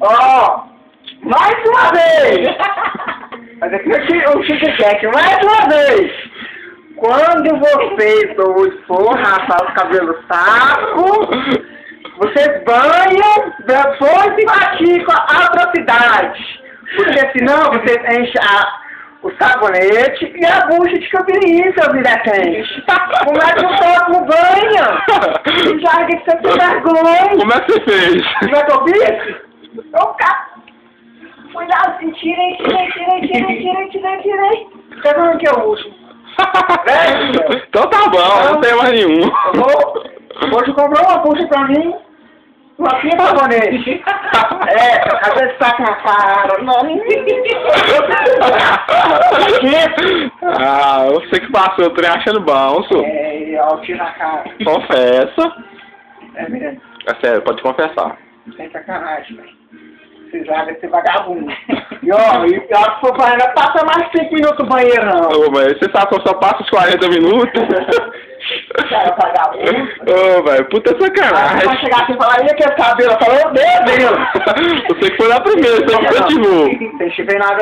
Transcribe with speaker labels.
Speaker 1: Ó, mais uma vez! Mas aqui o feedback, mais uma vez! Quando vocês dois for raspar os cabelos saco, vocês banham, depois se praticam a atrocidade. Porque senão vocês enchem o sabonete e a bucha de cabelinho, seus indecentes. Como é que o próximo banha? Já que você tem vergonha.
Speaker 2: Como é que você fez?
Speaker 1: Como é que eu fiz? Eu cuidado, tirei. Cadê onde que eu uso?
Speaker 2: Então tá bom, não tem mais nenhum.
Speaker 1: Hoje comprou uma bucha pra mim. Uma pinha de sabonete. Às vezes saca na cara.
Speaker 2: Você que passou o trem achando bom, senhor.
Speaker 1: Eu tiro na cara.
Speaker 2: Confessa.
Speaker 1: É mesmo?
Speaker 2: É sério, pode confessar.
Speaker 1: Sem sacanagem, velho. Precisava desse vagabundo. E ó, se for banheiro, não passa mais 5 minutos no banheiro, não.
Speaker 2: Ô, mas você sabe que eu só passo os 40 minutos?
Speaker 1: Cara, vagabundo.
Speaker 2: Ô, velho, puta sacanagem.
Speaker 1: Vai chegar aqui e falar, e aquele cabelo? Eu falo, meu Deus!
Speaker 2: Você que foi lá primeiro, você não continuou.
Speaker 1: Deixa eu ver nada.